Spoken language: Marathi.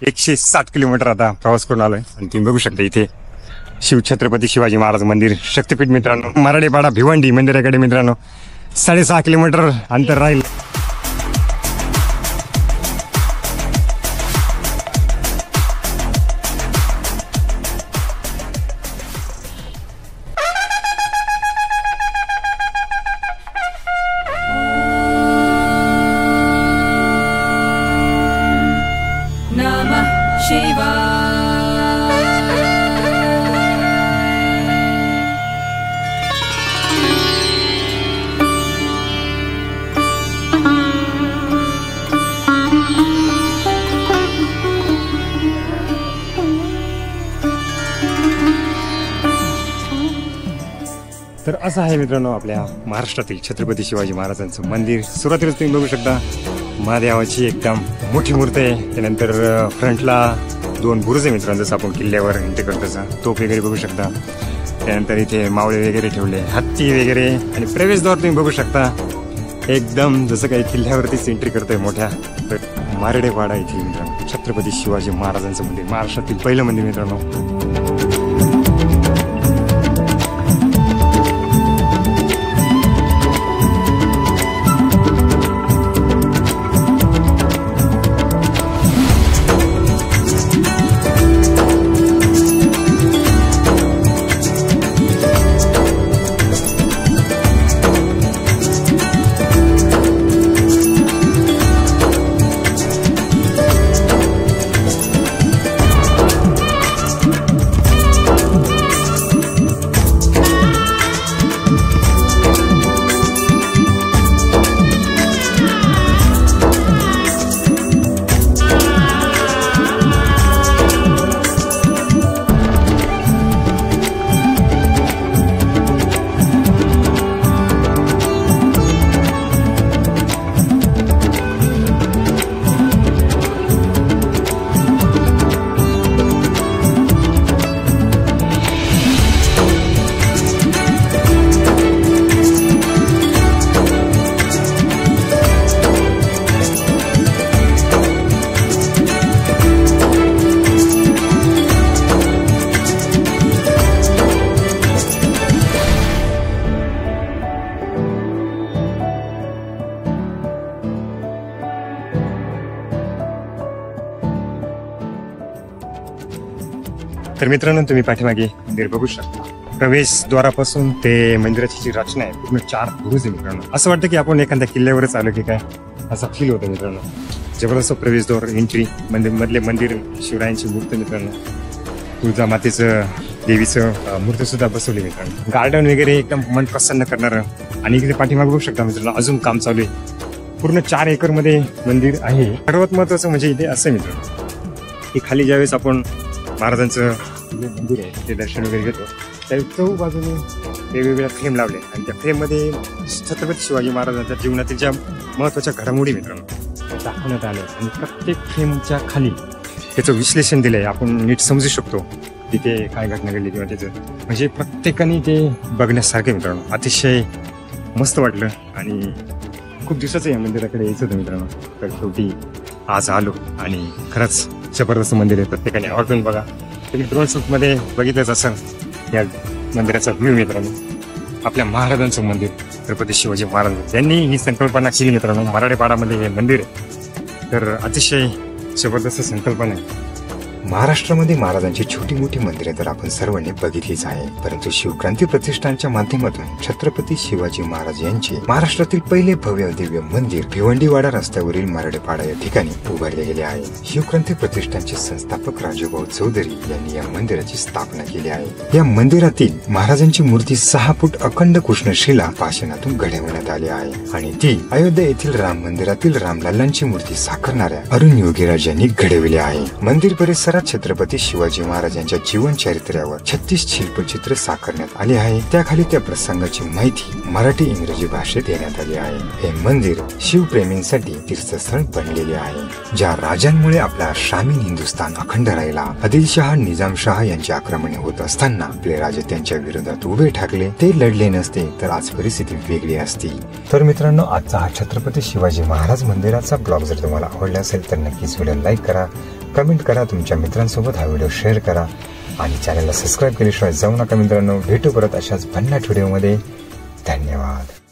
107 किलोमीटर आता प्रवास करून आलोय आणि तुम्ही बघू शकता इथे छत्रपती शिवाजी महाराज मंदिर शक्तीपीठ मित्रांनो, मराडेपाडा भिवंडी मंदिराकडे मित्रांनो 6.5 किलोमीटर अंतर राहील. तर असं आहे मित्रांनो आपल्या महाराष्ट्रातील छत्रपती शिवाजी महाराजांचं मंदिर. सुरुवातीलाच तुम्ही बघू शकता महादेवाची एकदम मोठी मूर्ती आहे. त्यानंतर फ्रंटला 2 बुरुज आहे मित्रांनो, जसं आपण किल्ल्यावर एंट्री करतो तसा तोफ वगैरे बघू शकता. त्यानंतर इथे मावळे वगैरे ठेवले, हत्ती वगैरे आणि प्रवेशद्वार तुम्ही बघू शकता एकदम जसं काही किल्ल्यावरतीच एंट्री करतोय मोठ्या. तर मारडेपाडा इथे मित्रांनो छत्रपती शिवाजी महाराजांचं मंदिर, महाराष्ट्रातील पहिलं मंदिर मित्रांनो. तर मित्रांनो तुम्ही पाठीमागे मंदिर बघू शकता. प्रवेशद्वारापासून ते मंदिराची जी रचना आहे पूर्ण 4 बुरुज आहे मित्रांनो. असं वाटतं की आपण एखाद्या किल्ल्यावरच आलो की काय असा फील होतं मित्रांनो. जबरदस्त प्रवेशद्वार एंट्री मधले मंदिर, शिवरायांची मूर्ती मित्रांनो, तुळजामातेचं देवीचं मूर्ती सुद्धा बसवली मित्रांनो. गार्डन वगैरे एकदम मन प्रसन्न करणार. आणि इकडे पाठीमागे बघू शकता मित्रांनो अजून काम चालू आहे. पूर्ण 4 एकर मध्ये मंदिर आहे. सर्वात महत्वाचं म्हणजे इथे असं मित्रांनो की खाली ज्यावेळेस आपण महाराजांचं जे मंदिर आहे ते दर्शन वगैरे घेतो त्या चहूबाजूने वेगवेगळ्या फ्रेम लावले आणि त्या फ्रेममध्ये छत्रपती शिवाजी महाराजांच्या जीवनातील ज्या महत्त्वाच्या घडामोडी मित्रांनो दाखवण्यात आल्या आणि प्रत्येक फ्रेमच्या खाली त्याचं विश्लेषण दिलंय. आपण नीट समजू शकतो तिथे काय घटना घडली किंवा त्याचं म्हणजे प्रत्येकाने ते बघण्यासारखे मित्रांनो. अतिशय मस्त वाटलं आणि खूप दिवसाचं या मंदिराकडे यायचं होतं मित्रांनो. तर शेवटी आज आलो आणि खरंच जबरदस्त मंदिर आहे. प्रत्येकाने आवडून बघा. तुम्ही ड्रोन शूट मध्ये बघितलंच असेल या मंदिराचा व्ह्यू मित्रांनो. आपल्या महाराजांचं मंदिर छत्रपती शिवाजी महाराज यांनी ही संकल्पना केली मित्रांनो. मराडेपाडामध्ये हे मंदिर आहे तर अतिशय जबरदस्त संकल्पना आहे. महाराष्ट्रामध्ये महाराजांची छोटी मोठी मंदिरे तर आपण सर्वांनी बघितलीच आहे, परंतु शिवक्रांती प्रतिष्ठानच्या माध्यमातून छत्रपती शिवाजी महाराज यांचे महाराष्ट्रातील पहिले भव्य दिव्य मंदिर भिवंडीवाडा रस्त्यावरील मराडेपाडा या ठिकाणी उभारले गेले आहे. शिवक्रांती प्रतिष्ठानचे संस्थापक राजूभाऊ चौधरी यांनी या मंदिराची स्थापना केली आहे. या मंदिरातील महाराजांची मूर्ती 6 फूट अखंड कृष्णशिला पाषाणातून घडवण्यात आली आहे आणि ती अयोध्या येथील राम मंदिरातील रामलालांची मूर्ती साकारणाऱ्या अरुण योगीराज यांनी घडविली आहे. मंदिर परिसरात छत्रपती शिवाजी महाराजांच्या जीवन चरित्र्यावर 36 शिल्पचित्र साकारण्यात आले आहे. त्याखाली त्या प्रसंगाची माहिती मराठी इंग्रजी भाषेत देण्यात आली आहे. हे मंदिर शिवप्रेमींसाठी तीर्थस्थळ बनलेले आहे. ज्या राजांमुळे आपला शामीन हिंदुस्थान अखंड राहिला, आदिलशहा निजामशहा यांची आक्रमणे होत असताना आपले राजे त्यांच्या विरोधात उभे ठाकले, ते लढले नसते तर आज परिस्थिती वेगळी असती. तर मित्रांनो, आजचा हा छत्रपती शिवाजी महाराज मंदिराचा ब्लॉग जर तुम्हाला आवडला असेल तर नक्कीच व्हिडिओ लाईक करा, कमेंट करा, तुमच्या मित्रांसोबत हा व्हिडिओ शेअर करा आणि चॅनलला सबस्क्राईब केल्याशिवाय जाऊ नका मित्रांनो. भेटू परत अशाच भन्नाट व्हिडिओमध्ये. धन्यवाद.